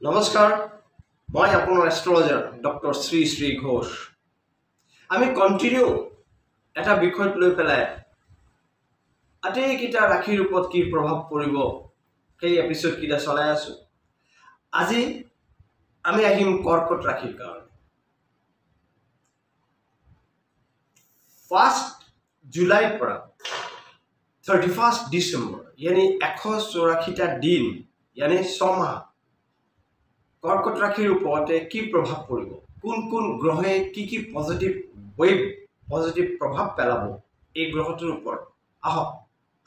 নমস্কাৰ মই আপোনাৰ এষ্ট্ৰলজাৰ ডক্টৰ শ্ৰী শ্ৰী ঘোষ আমি কন্টিনিউ এটা বিষয় লৈ পেলাই আটাইকেইটা ৰাশিৰ ওপৰত কি প্ৰভাৱ পৰিব সেই এপিসোড কিটা চলাই আছো আজি আমি আহিম কৰ্কট ৰাশিৰ কাৰণে 1 জুলাইৰ পৰা 31 ডিসেম্বৰ यानी 184টা দিন यानी 6 মাহ কৰ্কট ৰাশিৰ ওপৰতে কি প্ৰভাৱ পৰিব কোন কোন গ্ৰহে কি পজিটিভ ওয়েভ পজিটিভ প্ৰভাৱ পেলাব এই গ্ৰহটোৰ ওপৰত আহক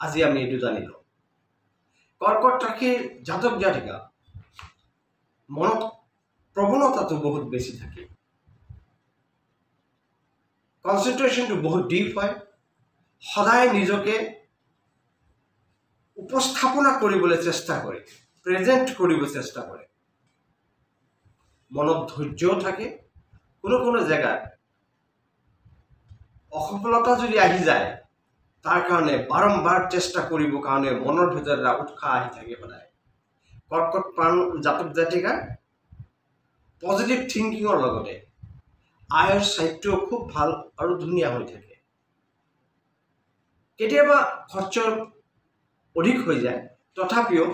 আজি আমি এটো জানিলো কৰ্কট ৰাশিৰ জাতক জাতিকা মনত প্ৰবণতাটো বহুত বেছি থাকে কনসেন্ট্ৰেশনটো বহুত ডিপ হয় সদায় নিজকে উপস্থাপনা কৰিবলৈ চেষ্টা কৰে প্ৰেজেন্ট কৰিব চেষ্টা কৰে মনত ধৈৰ্য থাকে কোনো জায়গাত অসফলতা যদি আহি যায় তাৰ কাৰণে বাৰম্বাৰ চেষ্টা কৰিব কাৰণে মনৰ ভিতৰত উৎসাহ আহি থাকে সদায় কৰ্কট প্ৰাণ জাতক জাতিকা পজিটিভ থিংকিংৰ লগতে আয়ৰ সাহিত্য খুব ভাল আৰু ধুনীয়া হৈ থাকে কেতিয়াবা খৰচ অধিক হৈ যায় তথাপিও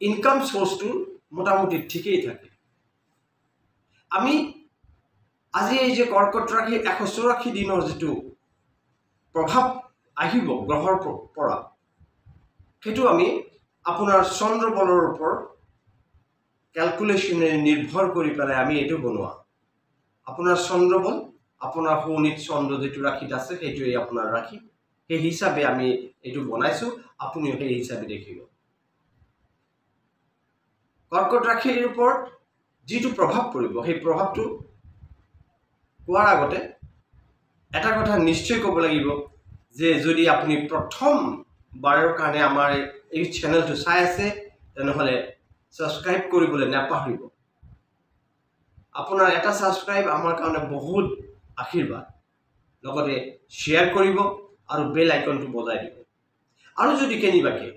ইনকাম সোৰ্সটো মোটামুটি ঠিকই থাকে আমি আজি এই যে কৰ্কট ৰাশি 184 দিনৰ যেটো প্ৰভাৱ আহিব গ্ৰহৰ পৰা সেইটো আমি আপোনাৰ চন্দ্ৰ বলৰ ওপৰত ক্যালকুলেশনে নিৰ্ভৰ কৰি পেলাই আমি এটো বনোৱা আপোনাৰ চন্দ্ৰ বল আপোনাৰ শনিত চন্দ্ৰ যেটো ৰাশিত আছে সেইটোই আপোনাৰ ৰাশি সেই হিচাপে আমি এটো বনাইছো আপুনি সেই হিচাপে দেখিব কৰ্কট ৰাশিৰ ওপৰত যেটো প্ৰভাৱ পৰিব সেই প্ৰভাৱটো কোৱাৰ আগতে এটা কথা নিশ্চয় ক'ব লাগিব যে যদি আপুনি প্ৰথম বাৰৰ কাৰণে আমাৰ এই চেনেলটো চাই আছে তেনেহলে সাবস্ক্ৰাইব কৰিবলৈ নাপাহৰিব আপোনাৰ এটা সাবস্ক্ৰাইব আমাৰ কাৰণে বহুত আশীৰ্বাদ লগতে শেয়াৰ কৰিব আৰু বেল আইকনটো বজাই দিব আৰু যদি কেনিবাকে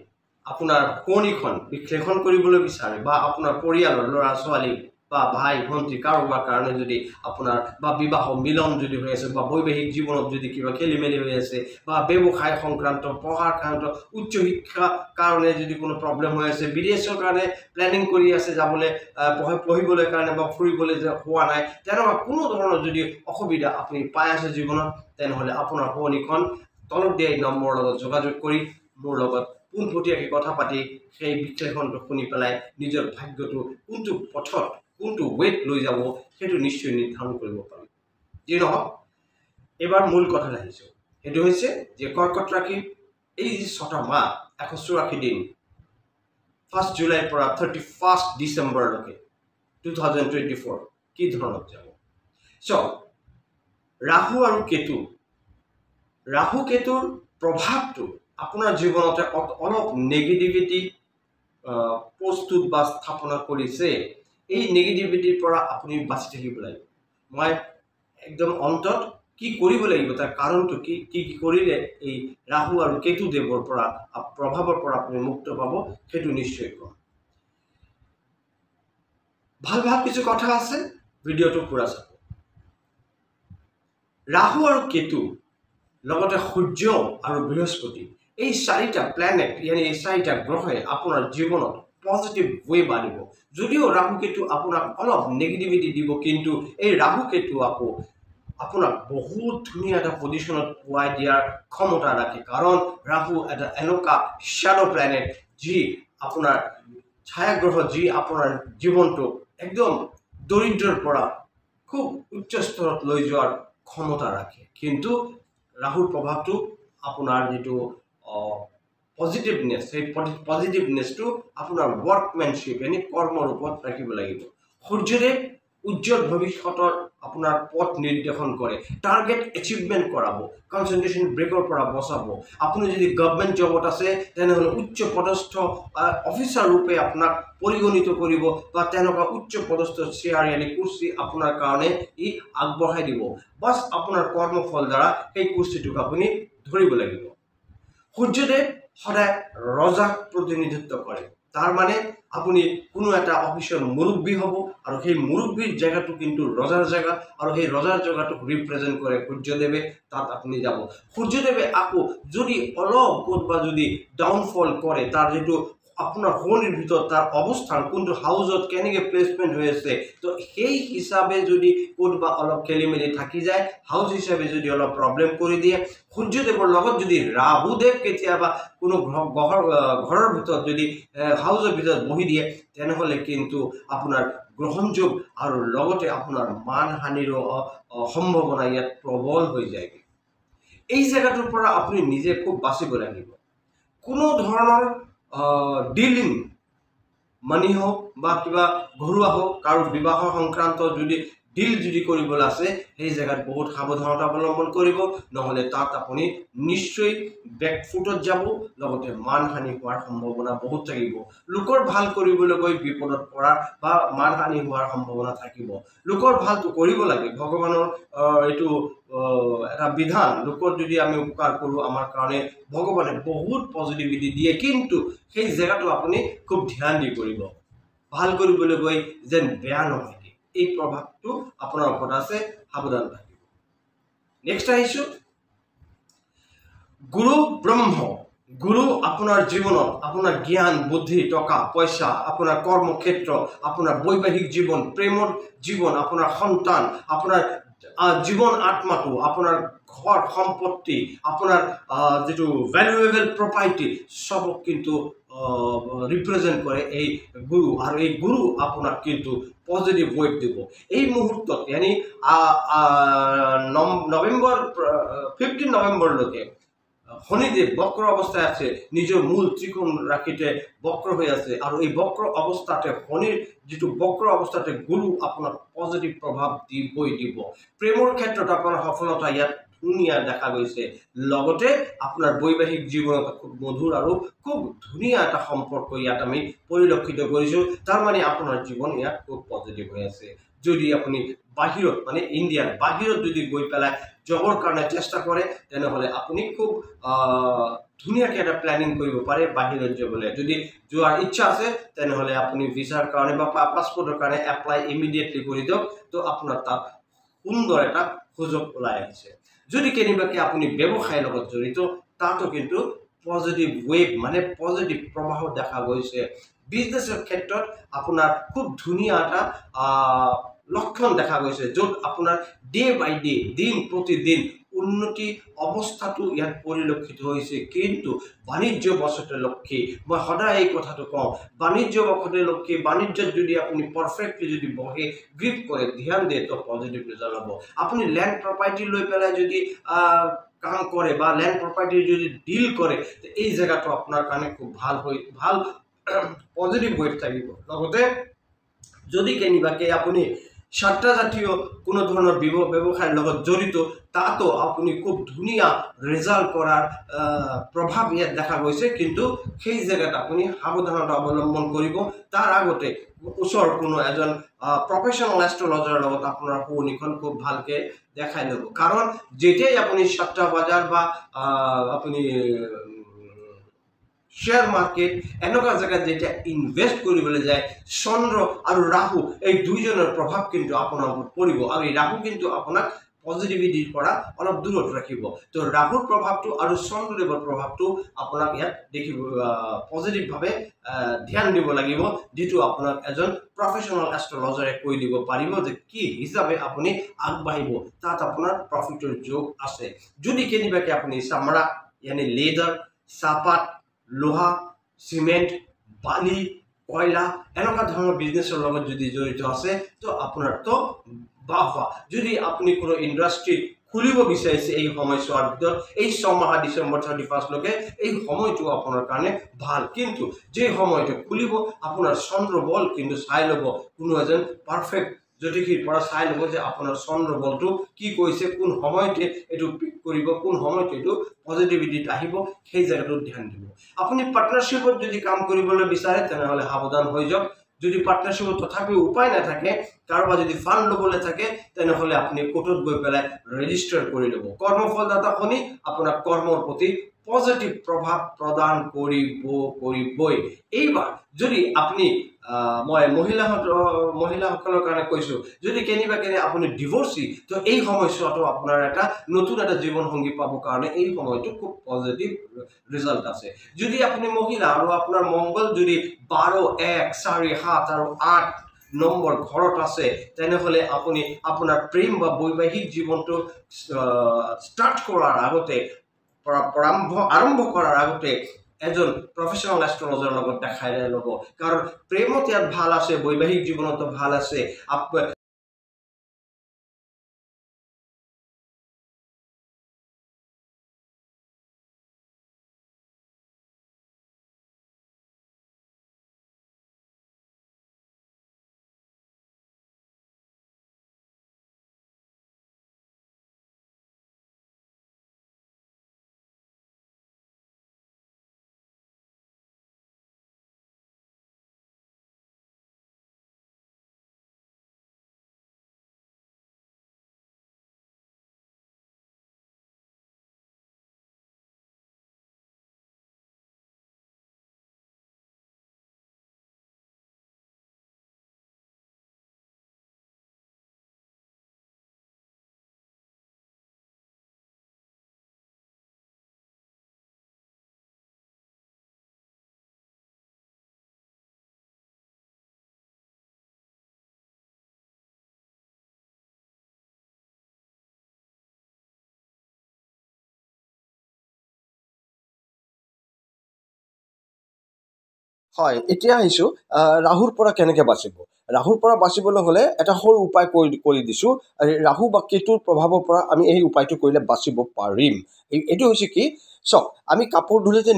আপোনাৰ কোনিখন বিশ্লেষণ কৰিবলৈ বিচাৰে বা আপোনাৰ পৰিয়ালৰ ল'ৰা ছোৱালী বা ভাই ভন্টি কাৰোবাৰ কাৰণে যদি আপোনাৰ বা বিবাহ মিলন যদি হৈ আছে বা বৈবাহিক জীৱনত যদি কিবা খেলিমেলি হৈ আছে বা ব্যৱসায় সংক্ৰান্ত পঢ়াৰ কাৰণে উচ্চ শিক্ষা কাৰণে যদি কোনো প্ৰবলেম হৈ আছে বিদেশৰ কাৰণে প্ল্যানিং কৰি আছে যাবলৈ পঢ়িবলৈ কাৰণে বা ফুৰিবলৈ হোৱা নাই তেনেকুৱা কোনো ধৰণৰ যদি অসুবিধা আপুনি পাই আছে জীৱনত তেনেহলে আপোনাৰ কোনিখন তলত দিয়া নম্বৰৰ লগত যোগাযোগ কৰি মোৰ লগত পোনপটীয়াকৈ কথা পাতি সেই বিশ্লেষণটো শুনি পেলাই নিজৰ ভাগ্যটো কোনটো পথত কোনটো ওয়েট লৈ যাব সেইটো নিশ্চয় নিৰ্ধাৰণ কৰিব পাৰিব যি নহওক এবাৰ মূল কথা আহিছো এটো হৈছে যে কৰ্কট ৰাশি এই 6টা মাহ 184 দিন 1 জুলাইৰ পৰা 31 ডিসেম্বৰলৈকে 2024 কি ধৰণত যাব ৰাহু আৰু কেতুৰ প্ৰভাৱটো আপোনাৰ জীৱনতে অলপ নেগেটিভিটি প্ৰস্তুত বা স্থাপনা কৰিছে এই নেগেটিভিটিৰ পৰা আপুনি বাচি থাকিব লাগিব মই একদম অন্তত কি কৰিব লাগিব তাৰ কাৰণটো কি কৰিলে এই ৰাহু আৰু কেতু দেৱৰ পৰা প্ৰভাৱৰ পৰা আপুনি মুক্ত পাব সেইটো নিশ্চয় কম ভাল কিছু কথা আছে ভিডিওটো পুৰা চাব ৰাহু আৰু কেতু লগতে সূৰ্য আৰু বৃহস্পতি এই 4টা প্ল্যানেট यानी এই 4টা গ্ৰহে আপোনাৰ জীৱনত পজিটিভ ওয়েভ আনিব যদিও ৰাহু কেতু আপোনাক অলপ নেগেটিভিটি দিব কিন্তু এই ৰাহু কেতু আপোনাক বহুত ধুনীয়া এটা পজিশনত পোৱাই দিয়াৰ ক্ষমতা ৰাখে কাৰণ ৰাহু এটা এনেকা শ্যাডো প্ল্যানেট যি আপোনাৰ ছায়া গ্ৰহ যি আপোনাৰ জীৱনটো একদম দৰিদ্ৰৰ পৰা খুব উচ্চ স্তৰত লৈ যোৱাৰ ক্ষমতা ৰাখে কিন্তু ৰাহুৰ প্ৰভাৱটো আপোনাৰ যেটো পজিটিভনেস সেই পজিটিভনেসটো আপোনাৰ ওয়াৰ্কম্যানশিপ यानी কৰ্মৰ ওপৰত ৰাখিব লাগিব সূৰ্যদেৱ উজ্জ্বল ভৱিষ্যতৰ আপোনাৰ পথ নিৰ্দেশন কৰে টাৰ্গেট এচিভমেন্ট কৰাব কনসেন্ট্ৰেশন ব্ৰেকৰ পৰা বচাব আপুনি যদি গভৰ্ণমেন্ট জবত আছে তেনেহলে উচ্চ পদস্থ অফিচাৰ ৰূপে আপোনাক পৰিগণিত কৰিব বা তেনেকুৱা উচ্চ পদস্থ চেয়াৰ यानी কুৰ্চি আপোনাৰ কাৰণে ই আগবঢ়াই দিব বাস আপোনাৰ কৰ্মফল দ্বাৰা সেই কুৰ্চিটোক আপুনি ধৰিব লাগিব সূৰ্যদেৱ সদায় ৰজাক প্ৰতিনিধিত্ব কৰে তাৰ মানে আপুনি কোনো এটা অফিচৰ মুৰব্বী হ'ব আৰু সেই মুৰব্বীৰ জেগাটো কিন্তু ৰজাৰ জেগা আৰু সেই ৰজাৰ জেগাটোক ৰিপ্ৰেজেণ্ট কৰে সূৰ্যদেৱে তাত আপুনি যাব সূৰ্যদেৱে আকৌ যদি অলপ ক'তবা যদি ডাউনফল কৰে তাৰ যেটো আপোনাৰ শনিৰ ভিতৰত তাৰ অৱস্থান কোনটো হাউজত কেনেকৈ প্লেচমেণ্ট হৈ আছে তো সেই হিচাপে যদি ক'তবা অলপ খেলিমেলি থাকি যায় হাউজ হিচাপে যদি অলপ প্ৰব্লেম কৰি দিয়ে সূৰ্যদেৱৰ লগত যদি ৰাহুদেৱ কেতিয়াবা কোনো ঘৰৰ ভিতৰত যদি হাউজৰ ভিতৰত বহি দিয়ে তেনেহ'লে কিন্তু আপোনাৰ গ্ৰহণযোগ আৰু লগতে আপোনাৰ মানহানিৰ সম্ভাৱনা ইয়াত প্ৰবল হৈ যায় এই জায়গাটোৰ পৰা আপুনি নিজে খুব বাচিব লাগিব কোনো ধৰণৰ ডিলিং মানি হোক বা কিবা ঘৰুৱা হোক কাৰো বিবাহ সংক্ৰান্ত যদি ডিল যদি কৰিবলৈ আছে সেই জায়গাত বহুত সাৱধানতা অৱলম্বন কৰিব নহলে তাত আপুনি নিশ্চয় বেকফুটত যাব লগতে মানহানি হোৱাৰ সম্ভাৱনা বহুত থাকিব লোকৰ ভাল কৰিবলৈ গৈ বিপদত পৰা বা মানহানি হোৱাৰ সম্ভাৱনা থাকিব লোকৰ ভালটো কৰিব লাগে ভগৱানৰ এইটো এটা বিধান লোকৰ যদি আমি উপকাৰ কৰো আমাৰ কাৰণে ভগৱানে বহুত পজিটিভিটি দিয়ে কিন্তু সেই জায়গাটো আপুনি খুব ধ্যান দি কৰিব ভাল কৰিবলৈ গৈ যেন বেয়া নহয় এই প্ৰভাৱটো আপোনাৰ ওপৰত আছে সাৱধান থাকিব নেক্সট আহিছো গুৰু ব্ৰহ্ম গুৰু আপোনাৰ জীৱনত আপোনাৰ জ্ঞান বুদ্ধি টকা পইচা আপোনাৰ কৰ্মক্ষেত্ৰ আপোনাৰ বৈবাহিক জীৱন প্ৰেমৰ জীৱন আপোনাৰ সন্তান আপোনাৰ জীৱন আত্মাটো আপোনাৰ ঘৰ সম্পত্তি আপোনাৰ যেটো ভ্যালুয়েবল প্ৰপাৰ্টি সবক কিন্তু ৰিপ্ৰেজেন্ট কৰে এই গুৰু আৰু এই গুৰু আপোনাক কিন্তু পজিটিভ ৱেভ দিব এই মুহূৰ্তত yani নৱেম্বৰ 15 নৱেম্বৰলৈকে শনিদেৱ বক্ৰ অৱস্থায় আছে নিজৰ মূল ত্ৰিকোণ ৰাখিতে বক্ৰ হৈ আছে আৰু এই বক্ৰ অৱস্থাতে শনিৰ যেটো বক্ৰ অৱস্থাতে গুৰু আপোনাক পজিটিভ প্ৰভাৱ দিব প্ৰেমৰ ক্ষেত্ৰত আপোনাৰ সফলতা ইয়াত ধুনিয়া দেখা গৈছে লগতে আপোনাৰ বৈবাহিক জীৱনত খুব মধুৰ আৰু খুব ধুনিয়া এটা সম্পৰ্ক ইয়াত আমি পৰিলক্ষিত কৰিছো তাৰ মানে আপোনাৰ জীৱন ইয়াত খুব পজিটিভ হৈ আছে যদি আপুনি বাহিৰত মানে ইন্ডিয়াৰ বাহিৰত যদি গৈ পেলাই জবৰ কাৰণে চেষ্টা কৰে তেনেহলে আপুনি খুব ধুনিয়াকৈ এটা প্ল্যানিং কৰিব পাৰে বাহিৰত যাবলৈ যদি যোৱাৰ ইচ্ছা আছে তেনেহলে আপুনি ভিসাৰ কাৰণে বা পাছপোৰ্টৰ কাৰণে এপ্লাই ইমিডিয়েটলি কৰি দিয়ক তো আপোনাৰ তাত সুন্দৰ এটা সুযোগ ওলাই আছে যদি কেনিবাকে আপুনি ব্যৱসায়ৰ লগত জড়িত তাতো কিন্তু পজিটিভ ৱেভ মানে পজিটিভ প্ৰভাৱ দেখা গৈছে বিজনেছৰ ক্ষেত্ৰত আপোনাৰ খুব ধুনিয়া এটা লক্ষণ দেখা গৈছে যত আপোনাৰ ডে বাই ডে দিন প্ৰতিদিন উন্নতি অৱস্থাটো ইয়াত পৰিলক্ষিত হৈছে কিন্তু বাণিজ্য বছৰতে লক্ষী মই সদায় এই কথাটো কওঁ বাণিজ্য বছৰতে লক্ষী বাণিজ্যত যদি আপুনি পাৰফেক্টলি যদি বহে গ্ৰিপ কৰে ধ্যান দিয়ে তো পজিটিভ ৰিজাল্ট হ'ব আপুনি ল্যান্ড প্ৰপাৰ্টি লৈ পেলাই যদি কাম কৰে বা ল্যান্ড প্ৰপাৰ্টি যদি ডিল কৰে এই জায়গাটো আপোনাৰ কাৰণে খুব ভাল পজিটিভ ৱেভ থাকিব লগতে যদি কেনিবাকে আপুনি সাতটা জাতীয় কোনো ধৰণৰ ব্যৱসায়ৰ লগত জড়িত তাতো আপুনি খুব ধুনিয়া ৰিজাল্ট কৰাৰ প্ৰভাৱ ইয়াত দেখা গৈছে কিন্তু সেই জায়গাত আপুনি সাৱধানতা অৱলম্বন কৰিব তাৰ আগতে ওচৰ কোনো এজন প্ৰফেশনাল এষ্ট্ৰলজাৰৰ লগত আপোনাৰ শনিখন খুব ভালকে দেখাই ল'ব কাৰণ যেতিয়াই আপুনি সাতটা বজাৰ বা আপুনি শেয়াৰ মাৰ্কেট এনেকা জায়গা যেটা ইনভেস্ট কৰিবলৈ যায় চন্দ্ৰ আৰু ৰাহু এই দুইজনৰ প্ৰভাৱ কিন্তু আপোনাৰ ওপৰত পৰিব আৰু এই ৰাহু কিন্তু আপোনাক পজিটিভিটিৰ পৰা অলপ দূৰত ৰাখিব তো ৰাহুৰ প্ৰভাৱটো আৰু চন্দ্ৰদেৱৰ প্ৰভাৱটো আপোনাক ইয়াত দেখিব পজিটিভ ভাৱে ধ্যান দিব লাগিব যেটো আপোনাক এজন প্ৰফেশনাল এষ্ট্ৰলজাৰে কৈ দিব পাৰিব যে কি হিচাপে আপুনি আগবাঢ়িব তাত আপোনাৰ প্ৰফিটৰ যোগ আছে যদি কেনিবাকে আপুনি চামৰা yani লেদাৰ চাহপাত লোহা সিমেন্ট বালি কয়লা এনেকা ধৰণৰ বিজনেছৰ লগত যদি জড়িত আছে তো আপোনাৰ তো বাবা যদি আপুনি কোনো ইন্ডাস্ট্ৰি খুলিব বিচাৰিছে এই সময়ছোৱাৰ ভিতৰত এই ছমাহ ডিসেম্বৰ 31 লৈকে এই সময়টো আপোনাৰ কাৰণে ভাল কিন্তু যে সময়টো খুলিব আপোনাৰ চন্দ্ৰ বল কিন্তু চাই ল'ব কোনো এজন পাৰফেক্ট জ্যোতিষীৰ পৰা চাই ল'ব যে আপোনাৰ চন্দ্ৰ বলটো কি কৈছে কোন সময়তে এটো পিক কৰিব কোন সময়তে এটো পজিটিভিটি আহিব সেই জায়গাটোত ধ্যান দিব আপুনি পাৰ্টনাৰশ্বিপত যদি কাম কৰিবলৈ বিচাৰে তেনেহলে সাৱধান হৈ যাওক যদি পাৰ্টনাৰশ্বিপত তথাপি উপায় না থাকে কাৰোবাৰ যদি ফান্ড লবলৈ থাকে তেনেহলে আপুনি কোৰ্টত গৈ পেলাই ৰেজিষ্টাৰ কৰি ল'ব কৰ্মফলদাতা খনি আপোনাৰ কৰ্মৰ প্ৰতি পজিটিভ প্ৰভাৱ প্ৰদান কৰিবই। এইবাৰ যদি আপুনি মই মহিলাসকলৰ কাৰণে কৈছোঁ, যদি কেনিবাকে আপুনি ডিভোৰ্চি, তো এই সময়ছোৱাটো আপোনাৰ এটা নতুন এটা জীৱন সংগী পাবৰ কাৰণে এই সময়টো খুব পজিটিভ ৰিজাল্ট আছে। যদি আপুনি মহিলা আৰু আপোনাৰ মংগল যদি 12, 1, 4, 7 আৰু 8 নম্বৰ ঘৰত আছে, তেনেহ'লে আপুনি আপোনাৰ প্ৰেম বা বৈবাহিক জীৱনটো ষ্টাৰ্ট কৰাৰ আগতে আৰম্ভ কৰাৰ আগতে এজন প্ৰফেশ্যনেল এষ্ট্ৰলজাৰ লগত দেখাই ল'ব। কাৰণ প্ৰেমত ইয়াত ভাল আছে, বৈবাহিক জীৱনতো ভাল আছে। হয়, এতিয়া আহিছোঁ ৰাহুৰ পৰা কেনেকৈ বাচিব। ৰাহুৰ পৰা বাচিবলৈ হ'লে এটা সৰু উপায় কৰি দিছোঁ। ৰাহু বা কেতুৰ প্ৰভাৱৰ পৰা আমি এই উপায়টো কৰিলে বাচিব পাৰিম। এইটো হৈছে কি, চাওক, আমি কাপোৰ ধুলে যে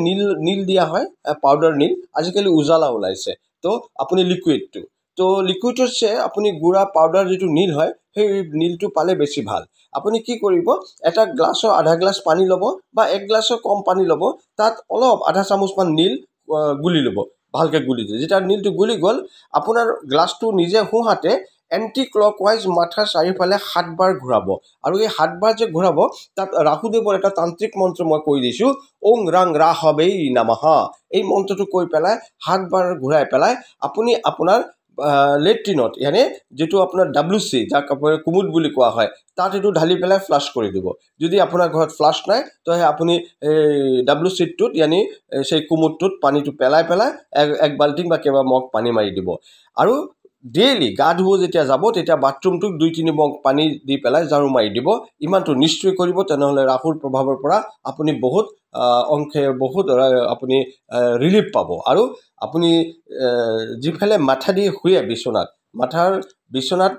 নীল দিয়া হয়, পাউডাৰ নীল, আজিকালি উজালা ওলাইছে। তো আপুনি লিকুইডটো, তো লিকুইডতছে আপুনি গুড়া পাউডাৰ যিটো নীল হয়, সেই নীলটো পালে বেছি ভাল। আপুনি কি কৰিব, এটা গ্লাছৰ আধা গ্লাছ পানী ল'ব বা 1 গ্লাছৰ কম পানী ল'ব, তাত অলপ আধা চামুচমান নীল গুলি ল'ব, ভালকৈ গুলি দিয়ে। যেতিয়া নীলটো গুলি গ'ল, আপোনাৰ গ্লাছটো নিজে সোঁহাতে এণ্টি ক্লকৱাইজ মাথাৰ চাৰিওফালে 7 বাৰ ঘূৰাব। আৰু এই 7 বাৰ যে ঘূৰাব, তাত ৰাহুদেৱৰ এটা তান্ত্ৰিক মন্ত্ৰ মই কৈ দিছোঁ, ওং ৰাং ৰাহৱেই নমঃ। এই মন্ত্ৰটো কৈ পেলাই 7 বাৰ ঘূৰাই পেলাই আপুনি আপোনাৰ লেট্ৰিনত, ইয়ানি যিটো আপোনাৰ WC, যাক আপোনাৰ কুমুদ বুলি কোৱা হয়, তাত এইটো ঢালি পেলাই ফ্লাছ কৰি দিব। যদি আপোনাৰ ঘৰত ফ্লাছ নাই, তো আপুনি WCটোত, ইয়ানি সেই কুমুদটোত পানীটো পেলাই এক বাল্টিং বা কেইবা মগ পানী মাৰি দিব। আৰু ডেইলি গা ধুব যেতিয়া যাব, তেতিয়া বাথৰুমটোক 2-3 মগ পানী দি পেলাই ঝাৰু মাৰি দিব। ইমানটো নিশ্চয় কৰিব, তেনেহ'লে ৰাহুৰ প্ৰভাৱৰ পৰা আপুনি বহুত আপুনি ৰিলিফ পাব। আৰু আপুনি যিফালে মাথা দি শুয়ে বিচনাত,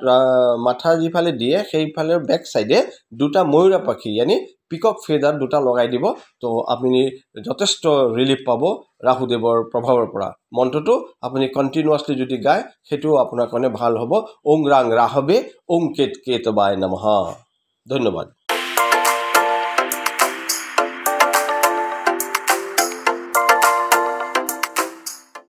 মাথা যিফালে দিয়ে, সেইফালে বেক চাইডে 2টা ময়ূৰা পাখি, ইয়ানি পিকক ফেডাৰ 2টা লগাই দিব। তো আপুনি যথেষ্ট ৰিলিফ পাব ৰাহুদেৱৰ প্ৰভাৱৰ পৰা। মন্ত্ৰটো আপুনি কণ্টিনিউৱাছলি যদি গায়, সেইটোও আপোনাৰ কাৰণে ভাল হ'ব। ওং ৰাং ৰাহৱে ওং কেতবায় নমঃ। ধন্যবাদ।